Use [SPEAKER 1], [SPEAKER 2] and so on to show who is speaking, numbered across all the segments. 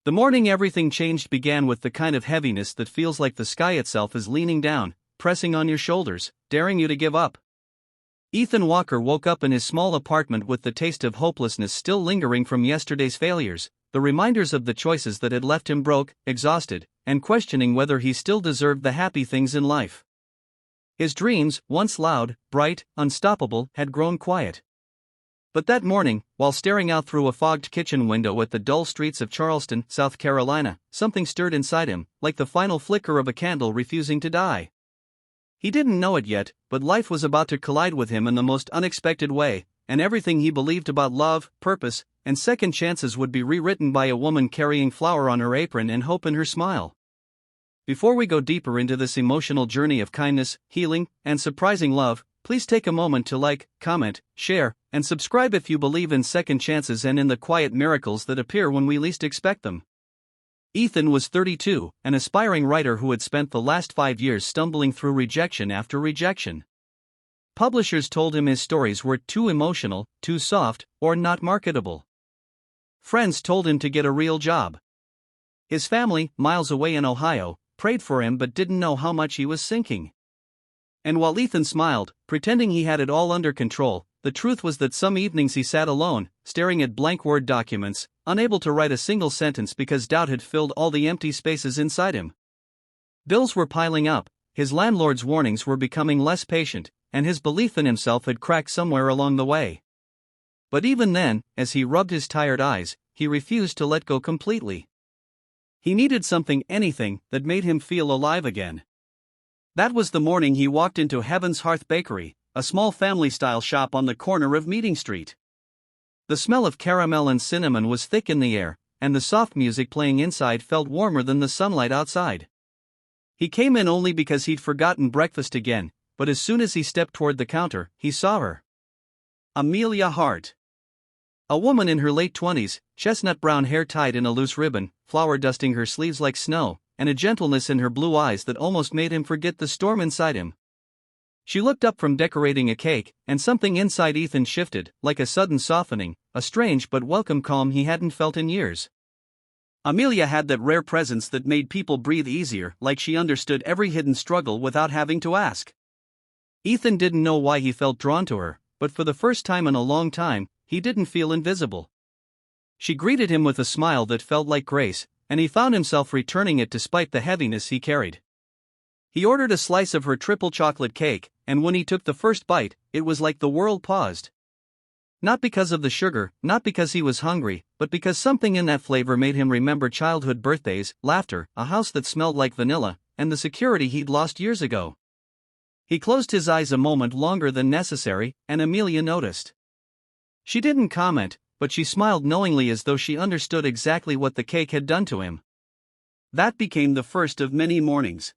[SPEAKER 1] The morning everything changed began with the kind of heaviness that feels like the sky itself is leaning down, pressing on your shoulders, daring you to give up. Ethan Walker woke up in his small apartment with the taste of hopelessness still lingering from yesterday's failures, the reminders of the choices that had left him broke, exhausted, and questioning whether he still deserved the happy things in life. His dreams, once loud, bright, unstoppable, had grown quiet. But that morning, while staring out through a fogged kitchen window at the dull streets of Charleston, South Carolina, something stirred inside him, like the final flicker of a candle refusing to die. He didn't know it yet, but life was about to collide with him in the most unexpected way, and everything he believed about love, purpose, and second chances would be rewritten by a woman carrying flour on her apron and hope in her smile. Before we go deeper into this emotional journey of kindness, healing, and surprising love, please take a moment to like, comment, share, and subscribe if you believe in second chances and in the quiet miracles that appear when we least expect them. Ethan was 32, an aspiring writer who had spent the last 5 years stumbling through rejection after rejection. Publishers told him his stories were too emotional, too soft, or not marketable. Friends told him to get a real job. His family, miles away in Ohio, prayed for him but didn't know how much he was sinking. And while Ethan smiled, pretending he had it all under control, the truth was that some evenings he sat alone, staring at blank Word documents, unable to write a single sentence because doubt had filled all the empty spaces inside him. Bills were piling up, his landlord's warnings were becoming less patient, and his belief in himself had cracked somewhere along the way. But even then, as he rubbed his tired eyes, he refused to let go completely. He needed something, anything, that made him feel alive again. That was the morning he walked into Heaven's Hearth Bakery, a small family-style shop on the corner of Meeting Street. The smell of caramel and cinnamon was thick in the air, and the soft music playing inside felt warmer than the sunlight outside. He came in only because he'd forgotten breakfast again, but as soon as he stepped toward the counter, he saw her. Amelia Hart. A woman in her late 20s, chestnut brown hair tied in a loose ribbon, flour dusting her sleeves like snow, and a gentleness in her blue eyes that almost made him forget the storm inside him. She looked up from decorating a cake, and something inside Ethan shifted, like a sudden softening, a strange but welcome calm he hadn't felt in years. Amelia had that rare presence that made people breathe easier, like she understood every hidden struggle without having to ask. Ethan didn't know why he felt drawn to her, but for the first time in a long time, he didn't feel invisible. She greeted him with a smile that felt like grace, and he found himself returning it despite the heaviness he carried. He ordered a slice of her triple chocolate cake, and when he took the first bite, it was like the world paused. Not because of the sugar, not because he was hungry, but because something in that flavor made him remember childhood birthdays, laughter, a house that smelled like vanilla, and the security he'd lost years ago. He closed his eyes a moment longer than necessary, and Amelia noticed. She didn't comment, but she smiled knowingly as though she understood exactly what the cake had done to him. That became the first of many mornings.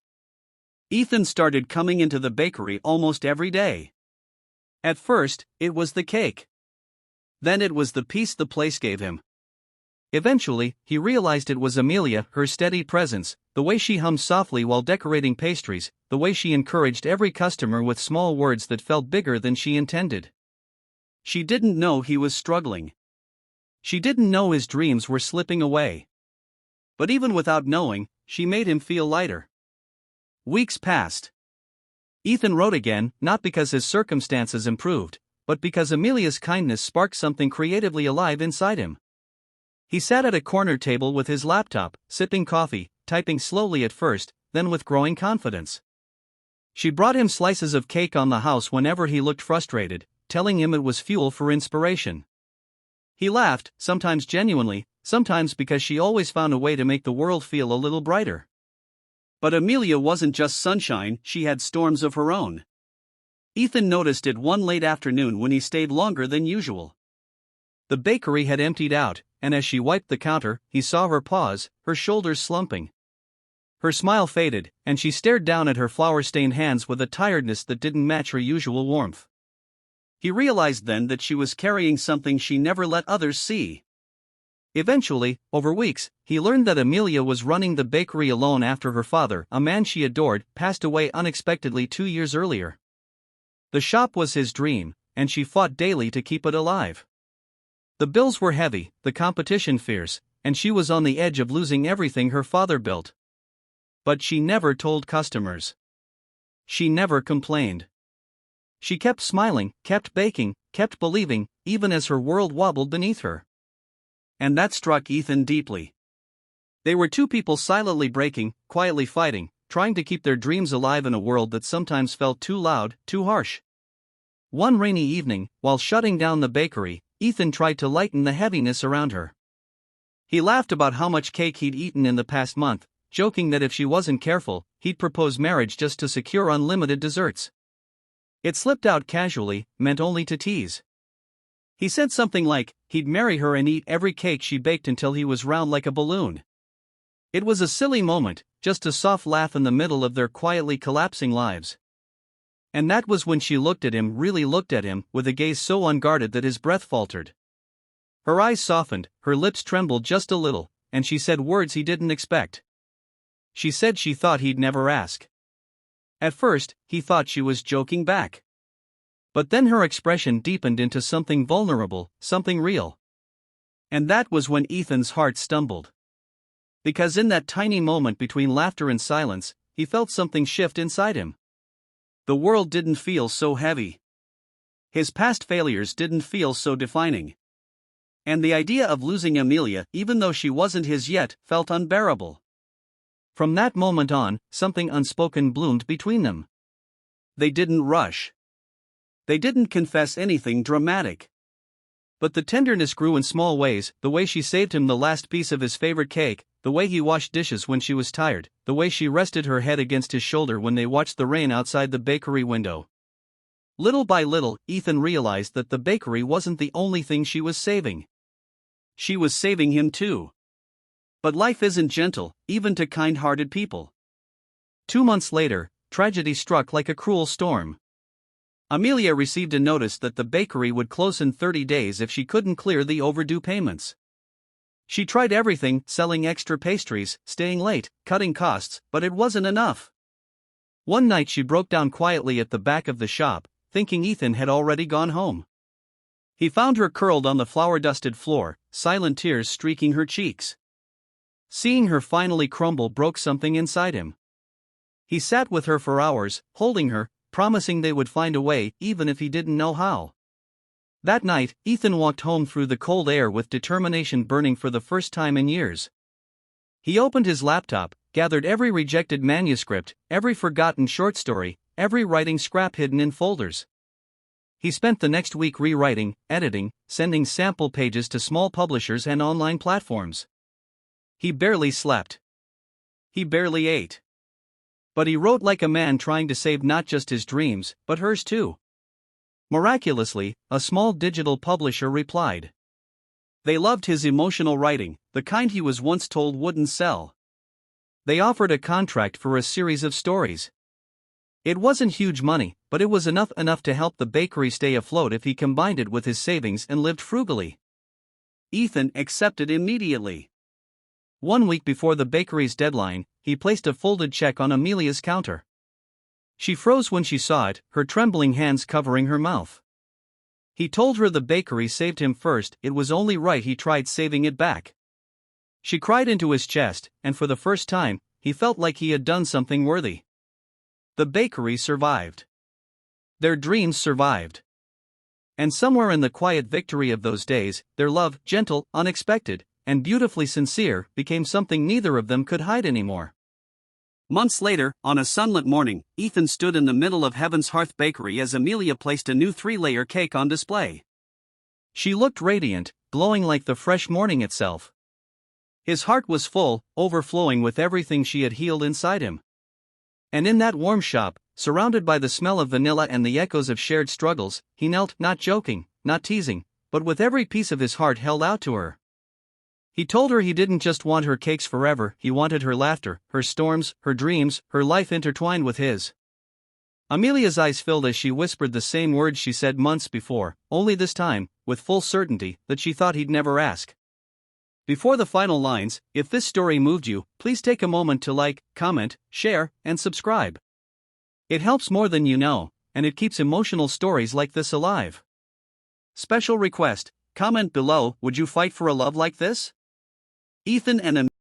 [SPEAKER 1] Ethan started coming into the bakery almost every day. At first, it was the cake. Then it was the peace the place gave him. Eventually, he realized it was Amelia, her steady presence, the way she hummed softly while decorating pastries, the way she encouraged every customer with small words that felt bigger than she intended. She didn't know he was struggling. She didn't know his dreams were slipping away. But even without knowing, she made him feel lighter. Weeks passed. Ethan wrote again, not because his circumstances improved, but because Amelia's kindness sparked something creatively alive inside him. He sat at a corner table with his laptop, sipping coffee, typing slowly at first, then with growing confidence. She brought him slices of cake on the house whenever he looked frustrated, telling him it was fuel for inspiration. He laughed, sometimes genuinely, sometimes because she always found a way to make the world feel a little brighter. But Amelia wasn't just sunshine, she had storms of her own. Ethan noticed it one late afternoon when he stayed longer than usual. The bakery had emptied out, and as she wiped the counter, he saw her pause, her shoulders slumping. Her smile faded, and she stared down at her flour-stained hands with a tiredness that didn't match her usual warmth. He realized then that she was carrying something she never let others see. Eventually, over weeks, he learned that Amelia was running the bakery alone after her father, a man she adored, passed away unexpectedly 2 years earlier. The shop was his dream, and she fought daily to keep it alive. The bills were heavy, the competition fierce, and she was on the edge of losing everything her father built. But she never told customers. She never complained. She kept smiling, kept baking, kept believing, even as her world wobbled beneath her. And that struck Ethan deeply. They were two people silently breaking, quietly fighting, trying to keep their dreams alive in a world that sometimes felt too loud, too harsh. One rainy evening, while shutting down the bakery, Ethan tried to lighten the heaviness around her. He laughed about how much cake he'd eaten in the past month, joking that if she wasn't careful, he'd propose marriage just to secure unlimited desserts. It slipped out casually, meant only to tease. He said something like, he'd marry her and eat every cake she baked until he was round like a balloon. It was a silly moment, just a soft laugh in the middle of their quietly collapsing lives. And that was when she looked at him, really looked at him, with a gaze so unguarded that his breath faltered. Her eyes softened, her lips trembled just a little, and she said words he didn't expect. She said she thought he'd never ask. At first, he thought she was joking back. But then her expression deepened into something vulnerable, something real. And that was when Ethan's heart stumbled. Because in that tiny moment between laughter and silence, he felt something shift inside him. The world didn't feel so heavy. His past failures didn't feel so defining. And the idea of losing Amelia, even though she wasn't his yet, felt unbearable. From that moment on, something unspoken bloomed between them. They didn't rush. They didn't confess anything dramatic. But the tenderness grew in small ways, the way she saved him the last piece of his favorite cake, the way he washed dishes when she was tired, the way she rested her head against his shoulder when they watched the rain outside the bakery window. Little by little, Ethan realized that the bakery wasn't the only thing she was saving. She was saving him too. But life isn't gentle, even to kind-hearted people. 2 months later, tragedy struck like a cruel storm. Amelia received a notice that the bakery would close in 30 days if she couldn't clear the overdue payments. She tried everything, selling extra pastries, staying late, cutting costs, but it wasn't enough. One night she broke down quietly at the back of the shop, thinking Ethan had already gone home. He found her curled on the flour-dusted floor, silent tears streaking her cheeks. Seeing her finally crumble broke something inside him. He sat with her for hours, holding her, promising they would find a way, even if he didn't know how. That night, Ethan walked home through the cold air with determination burning for the first time in years. He opened his laptop, gathered every rejected manuscript, every forgotten short story, every writing scrap hidden in folders. He spent the next week rewriting, editing, sending sample pages to small publishers and online platforms. He barely slept. He barely ate. But he wrote like a man trying to save not just his dreams, but hers too. Miraculously, a small digital publisher replied. They loved his emotional writing, the kind he was once told wouldn't sell. They offered a contract for a series of stories. It wasn't huge money, but it was enough to help the bakery stay afloat if he combined it with his savings and lived frugally. Ethan accepted immediately. 1 week before the bakery's deadline, he placed a folded check on Amelia's counter. She froze when she saw it, her trembling hands covering her mouth. He told her the bakery saved him first, it was only right he tried saving it back. She cried into his chest, and for the first time, he felt like he had done something worthy. The bakery survived. Their dreams survived. And somewhere in the quiet victory of those days, their love, gentle, unexpected, and beautifully sincere, became something neither of them could hide anymore. Months later, on a sunlit morning, Ethan stood in the middle of Heaven's Hearth Bakery as Amelia placed a new 3-layer cake on display. She looked radiant, glowing like the fresh morning itself. His heart was full, overflowing with everything she had healed inside him. And in that warm shop, surrounded by the smell of vanilla and the echoes of shared struggles, he knelt, not joking, not teasing, but with every piece of his heart held out to her. He told her he didn't just want her cakes forever, he wanted her laughter, her storms, her dreams, her life intertwined with his. Amelia's eyes filled as she whispered the same words she said months before, only this time, with full certainty, that she thought he'd never ask. Before the final lines, if this story moved you, please take a moment to like, comment, share, and subscribe. It helps more than you know, and it keeps emotional stories like this alive. Special request, comment below, would you fight for a love like this? Ethan and Amelia.